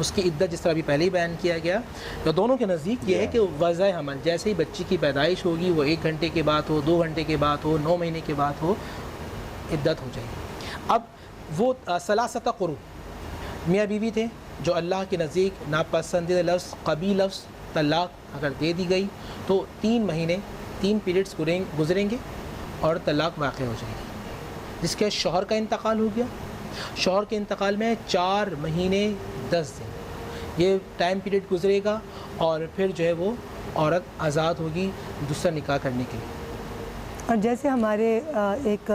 उसकी इद्दत जिस तरह अभी पहले ही बयान किया गया, तो दोनों के नज़दीक ये है कि वज़ा हमल जैसे ही बच्ची की पैदाइश होगी, वो 1 घंटे के बाद हो, 2 घंटे के बाद हो, 9 महीने के बाद हो, इद्दत हो जाएगी। अब वो सलासता कुरू मियाँ बीवी थे जो अल्लाह के नज़दीक नापसंदीदा लफ्ज़ कबी लफ्ज़ तलाक अगर दे दी गई तो 3 महीने 3 पीरियड्स गुजरेंगे और तलाक वाक़ हो जाएगी। जिसके शौहर का इंतकाल हो गया, शौहर के इंतकाल में 4 महीने 10 दिन ये टाइम पीरियड गुजरेगा और फिर जो है वो औरत आज़ाद होगी दूसरा निकाह करने के लिए। और जैसे हमारे एक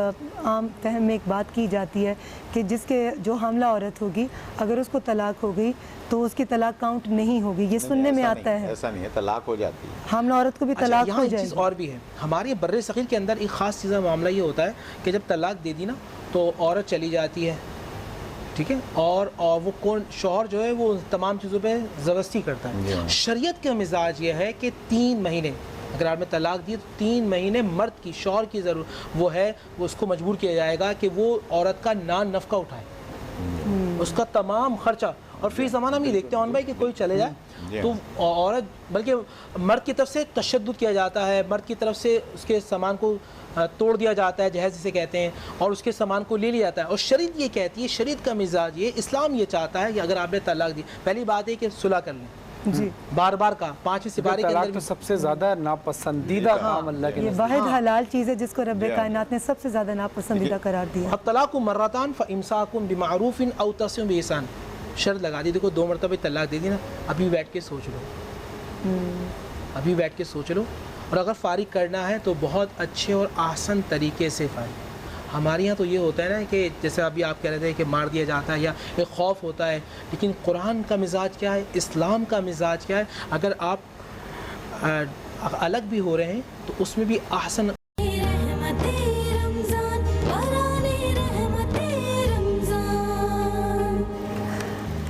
आम फहम में एक बात की जाती है कि जिसके जो हामला औरत होगी अगर उसको तलाक हो गई तो उसकी तलाक काउंट नहीं होगी, ये सुनने में आता है। ऐसा नहीं है, तलाक हो जाती है, हामला औरत को भी तलाक हो जाएगी। चीज़ और भी है, हमारे बर्रे सग़ीर के अंदर एक ख़ास चीज़ मामला ये होता है कि जब तलाक दे दी ना तो औरत चली जाती है, ठीक है, और वो कौन शौहर जो है वो तमाम चीज़ों पे ज़बरदस्ती करता है। शरीयत का मिजाज ये है कि 3 महीने अगर आपने तलाक दी तो 3 महीने मर्द की शौहर की ज़रूर वो है वो उसको मजबूर किया जाएगा कि वो औरत का नान नफ़का उठाए, उसका तमाम खर्चा। और फिर ज़माना में देखते हैं भाई कि कोई चले जाए तो औरत बल्कि मर्द की तरफ से तशद्दुद किया जाता है, मर्द की तरफ से उसके सामान को तोड़ दिया जाता है, जहेज़ जिसे कहते हैं, और उसके सामान को ले लिया जाता है। और शरीयत ये कहती है, शरीयत का मिजाज ये, इस्लाम ये चाहता है कि अगर आपने तलाक दी, पहली बात है कि सुलह कर लें जी, बार का 5वें सिपारे के अंदर तो सबसे ज़्यादा नापसंदीदा काम अल्लाह के ये वाहिद हलाल चीज़ है जिसको रब्बे कायनात ने सबसे ज़्यादा नापसंदीदा करार दिया। अब तलाक़ु मर्रतान फ़इम्साकुम बिमारूफ़िन औ तस्रीहुम बिइहसान, शर्त लगा दी, देखो 2 मरतबा तलाक दे दी ना, अभी बैठ के सोच लो, अभी बैठ के सोच लो, और अगर फ़ारिग करना है तो बहुत अच्छे और आसान तरीके से फ़ारिग। हमारे यहाँ तो ये होता है ना कि जैसे अभी आप कह रहे थे कि मार दिया जाता है या एक खौफ होता है, लेकिन कुरान का मिजाज क्या है, इस्लाम का मिजाज क्या है? अगर आप अलग भी हो रहे हैं तो उसमें भी आसन।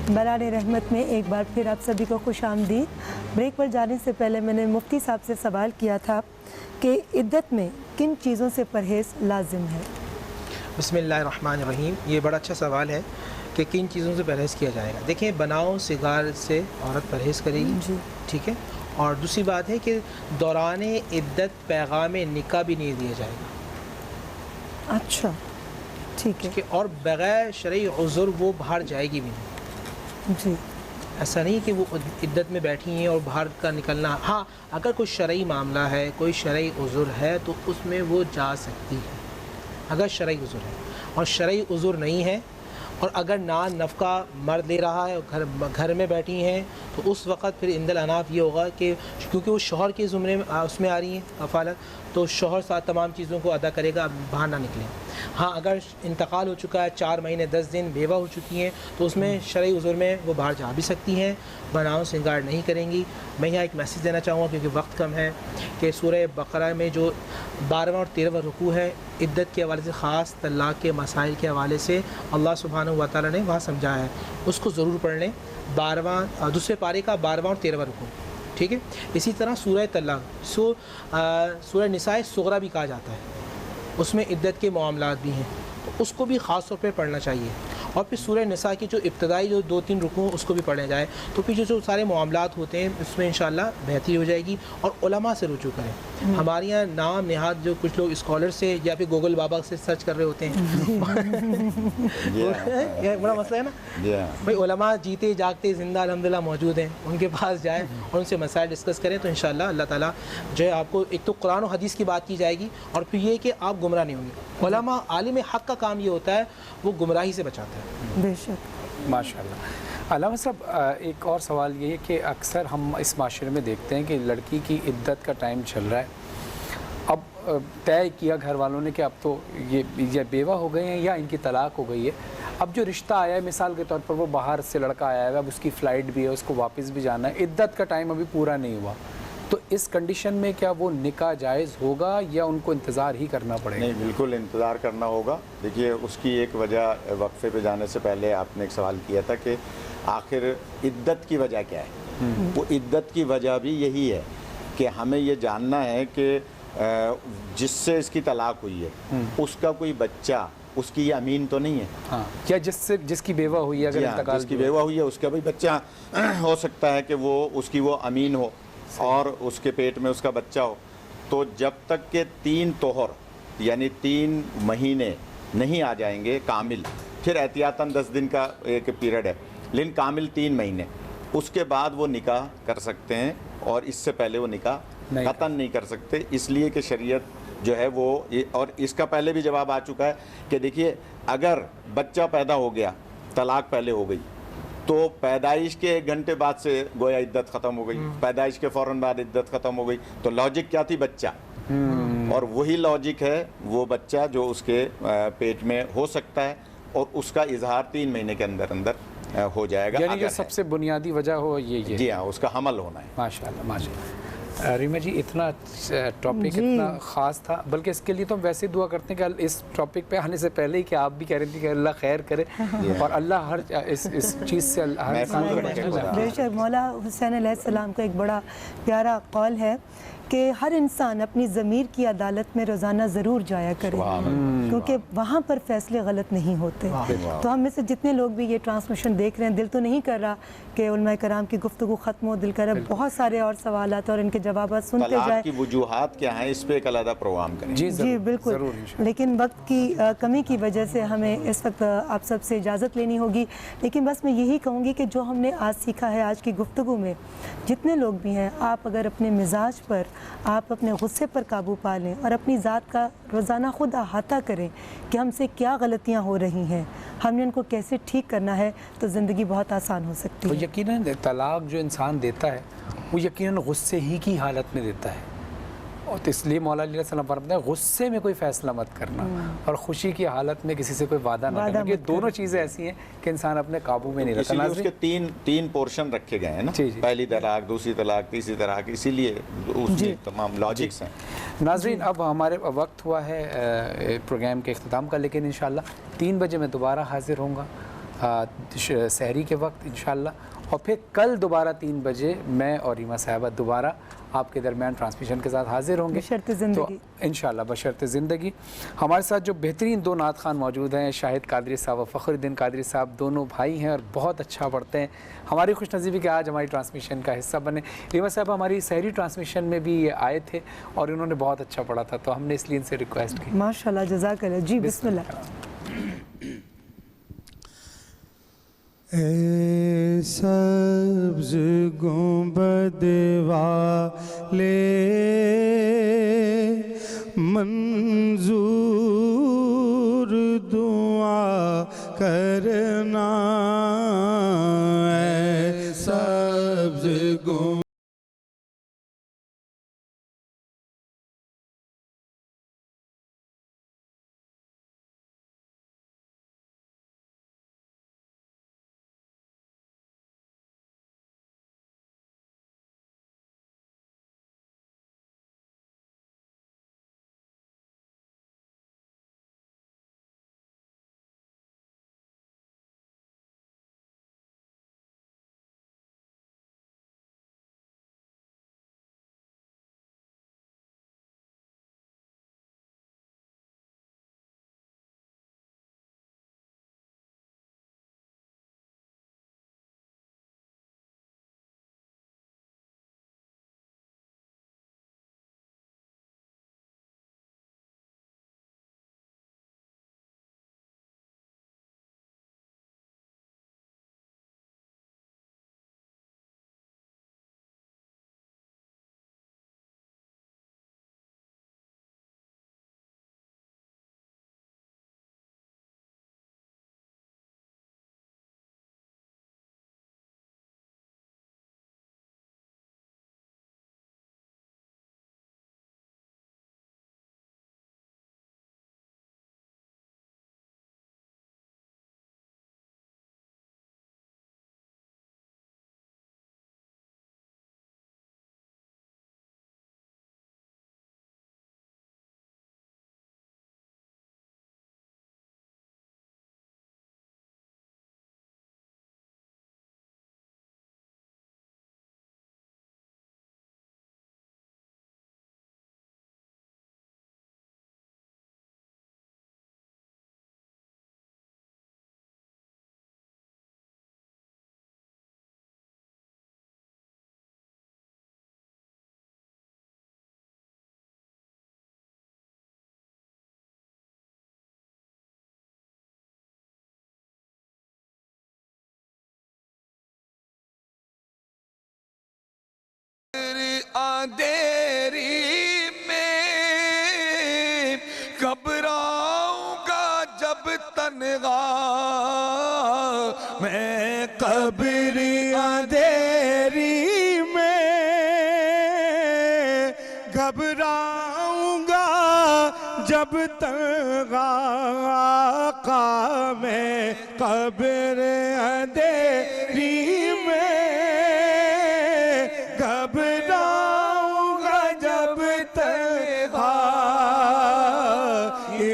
बराने रहमत में एक बार फिर आप सभी को खुश आमदीद। ब्रेक पर जाने से पहले मैंने मुफ्ती साहब से सवाल किया था कि इद्दत में किन चीज़ों से परहेज़ लाजिम है। बिस्मिल्लाहिर्रहमानिर्रहीम, ये बड़ा अच्छा सवाल है कि किन चीज़ों से परहेज़ किया जाएगा। देखिए, बनाओ सिगार से औरत परहेज़ करेगी जी, ठीक है, और दूसरी बात है कि दौरान इद्दत पैगाम निकाह भी नहीं दिया जाएगा। अच्छा, ठीक है कि और बग़ैर शरई उज़्र वो बाहर जाएगी भी नहीं। जी। ऐसा नहीं कि वो इद्दत में बैठी हैं और बाहर का निकलना, हाँ अगर कोई शरई मामला है, कोई शरई उज़्र है तो उसमें वो जा सकती है अगर शरई उज़्र है। और शरई उज़्र नहीं है और अगर ना नफ़का मर्द ले रहा है और घर में बैठी हैं तो उस वक़्त फिर इंदल अनाफ ये होगा कि क्योंकि वो शौहर के ज़ुमरे में उसमें आ रही हैं कफ़ालत, तो शौहर साथ तमाम चीज़ों को अदा करेगा, बाहर ना निकलें। हाँ अगर इंतकाल हो चुका है, 4 महीने 10 दिन बेवा हो चुकी हैं, तो उसमें शरई उज़्र में वो बाहर जा भी सकती हैं, बनाओ सिंगार नहीं करेंगी। मैं यहाँ एक मैसेज देना चाहूँगा क्योंकि वक्त कम है कि सूरह बकरा में जो 12वां और 13वां रुकू है, इद्दत के हवाले से ख़ास तलाक़ के मसाइल के हवाले से अल्लाह सुब्हानहू व तआला ने वहाँ समझाया है, उसको ज़रूर पढ़ लें। 12वां दूसरे पारे का 12वां और 13वां रुकू, ठीक है। इसी तरह सूरह तलाक़ सूरह निसा सुगरा भी कहा जाता है, उसमें इद्दत के मामलात भी हैं, तो उसको भी ख़ास तौर पे पढ़ना चाहिए। और फिर सूरह निसा की जो इब्तदाई जो 2-3 रुकू उसको भी पढ़ने जाए, तो फिर जो सारे मामलात होते हैं उसमें इंशाअल्लाह बेहतरी हो जाएगी। और उलमा से रुजू करें। हमारे यहाँ नाम नेहाद जो कुछ लोग स्कॉलर से या फिर गूगल बाबा से सर्च कर रहे होते हैं ये बड़ा मसला है ना भाई, उलमा जीते जागते ज़िंदा अल्हम्दुलिल्लाह मौजूद हैं, उनके पास जाएँ और उनसे मसाइल डिस्कस करें तो इंशाअल्लाह अल्लाह ताला जो है आपको, एक तो कुरान और हदीस की बात की जाएगी और फिर ये कि आप गुमराह नहीं होंगे। उलमा आलिम हक़ का काम ये होता है, वो गुमराही से बचाता है। बेशक। माशाअल्लाह। अल्लामा साहब एक और सवाल ये है कि अक्सर हम इस माशरे में देखते हैं कि लड़की की इद्दत का टाइम चल रहा है, अब तय किया घर वालों ने कि अब तो ये बेवा हो गए हैं या इनकी तलाक हो गई है, अब जो रिश्ता आया है मिसाल के तौर पर वो बाहर से लड़का आया है, अब उसकी फ़्लाइट भी है, उसको वापस भी जाना है, इद्दत का टाइम अभी पूरा नहीं हुआ, तो इस कंडीशन में क्या वो निकाह जायज़ होगा या उनको इंतज़ार ही करना पड़ेगा? नहीं, बिल्कुल इंतज़ार करना होगा। देखिए उसकी एक वजह, वक्फे पे जाने से पहले आपने एक सवाल किया था कि आखिर इद्दत की वजह क्या है। वो इद्दत की वजह भी यही है कि हमें ये जानना है कि जिससे इसकी तलाक हुई है उसका कोई बच्चा उसकी अमीन तो नहीं है। हाँ, क्या जिसकी बेवा हुई है, अगर इंतकाल जिसकी बेवा हुई है उसका भी बच्चा हो सकता है कि वो उसकी वो अमीन हो और उसके पेट में उसका बच्चा हो। तो जब तक के 3 तोहर यानी 3 महीने नहीं आ जाएंगे कामिल, फिर एहतियातन 10 दिन का एक पीरियड है, लेकिन कामिल 3 महीने, उसके बाद वो निकाह कर सकते हैं और इससे पहले वो निकाह कतन नहीं कर सकते, इसलिए कि शरीयत जो है वो, और इसका पहले भी जवाब आ चुका है कि देखिए अगर बच्चा पैदा हो गया, तलाक पहले हो गई, तो पैदाइश के 1 घंटे बाद से गोया इद्दत ख़त्म हो गई, पैदाइश के फ़ौरन बाद इद्दत ख़त्म हो गई। तो लॉजिक क्या थी? बच्चा। और वही लॉजिक है वो बच्चा जो उसके पेट में हो सकता है और उसका इजहार 3 महीने के अंदर अंदर हो जाएगा, यानी जो सबसे बुनियादी वजह हो ये। जी हाँ, उसका हमल होना है। माशाअल्लाह माशाअल्लाह। रीमा जी इतना टॉपिक इतना ख़ास था, बल्कि इसके लिए तो हम वैसे दुआ करते हैं कि इस टॉपिक पे आने से पहले ही कि आप भी कह रहे थे कि अल्लाह खैर करे और अल्लाह हर इस चीज़ से हर इंसान को बचाए। बेशक मौला हुसैन अलैहिस्सलाम का एक बड़ा प्यारा कौल है कि हर इंसान अपनी ज़मीर की अदालत में रोज़ाना ज़रूर जाया करे, क्योंकि वहाँ पर फ़ैसले गलत नहीं होते। तो हम में से जितने लोग भी ये ट्रांसमिशन देख रहे हैं, दिल तो नहीं कर रहा कि उलमा कराम की गुफ्तगू ख़त्म हो, दिल कर रहा बहुत सारे और सवालात और इनके जवाब सुनते जाए। की वजूहात क्या हैं, इस पे एक अलग प्रोग्राम करें। जी बिल्कुल, लेकिन वक्त की कमी की वजह से हमें इस वक्त आप सबसे इजाज़त लेनी होगी। लेकिन बस मैं यही कहूँगी कि जो हमने आज सीखा है आज की गुफ्तगू में, जितने लोग भी हैं, आप अगर अपने मिजाज पर, आप अपने गुस्से पर काबू पा लें और अपनी ज़ात का रोज़ाना खुद अहाता करें कि हमसे क्या गलतियाँ हो रही हैं, हमने उनको कैसे ठीक करना है, तो ज़िंदगी बहुत आसान हो सकती है। यकीनन तलाक जो इंसान देता है वो यकीनन गुस्से ही की हालत में देता है, और तो इसलिए मौला अली सल्लम फरमाते हैं गुस्से में कोई फ़ैसला मत करना और खुशी की हालत में किसी से कोई वादा ना करना। ये दोनों चीज़ें ऐसी हैं कि इंसान अपने काबू में नहीं रहता। उसके तीन पोर्शन रखे गए हैं ना, पहली तलाक, दूसरी तलाक, तीसरी तलाक, इसीलिए उसमें तमाम लॉजिक्स हैं। नाज़रीन, अब हमारे वक्त हुआ है प्रोग्राम के अख्ताम का, लेकिन इंशाअल्लाह 3 बजे मैं दोबारा हाज़िर होऊंगा सहरी के वक्त इंशाअल्लाह, और फिर कल दोबारा 3 बजे मैं और रीमा साहबा दोबारा آپ کے درمیان ٹرانسمیشن کے ساتھ حاضر ہوں گے بشرط تو زندگی انشاءاللہ بشرط زندگی. ہمارے ساتھ جو بہترین دو نعت خوان موجود ہیں، شاہد قادری صاحب و فخر الدین قادری صاحب، دونوں بھائی ہیں اور بہت اچھا پڑھتے ہیں. ہماری خوش نصیبی کہ آج ہماری ٹرانسمیشن کا حصہ بنے. ریما صاحب ہماری سحری ٹرانسمیشن میں بھی یہ آئے تھے اور انہوں نے بہت اچھا پڑھا تھا، تو ہم نے اس لیے ان سے ریکویسٹ کی. ماشاءاللہ جزاک اللہ. جی بسم اللہ. اے سبز گنبد والے منظور دعا کرنا، اے سبز گنبد اندھیری میں گھبراؤں گا جب تنہا میں، قبر اندھیری میں گھبراؤں گا جب تنہا آقا میں، قبر اندھیری میں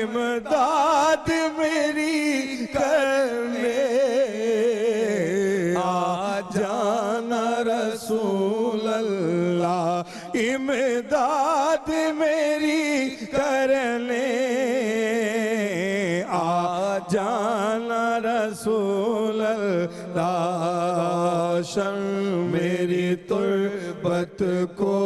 امداد میری کرنے آ جانا رسول اللہ، امداد میری کرنے آ جانا رسول اللہ، شرم میری تربت کو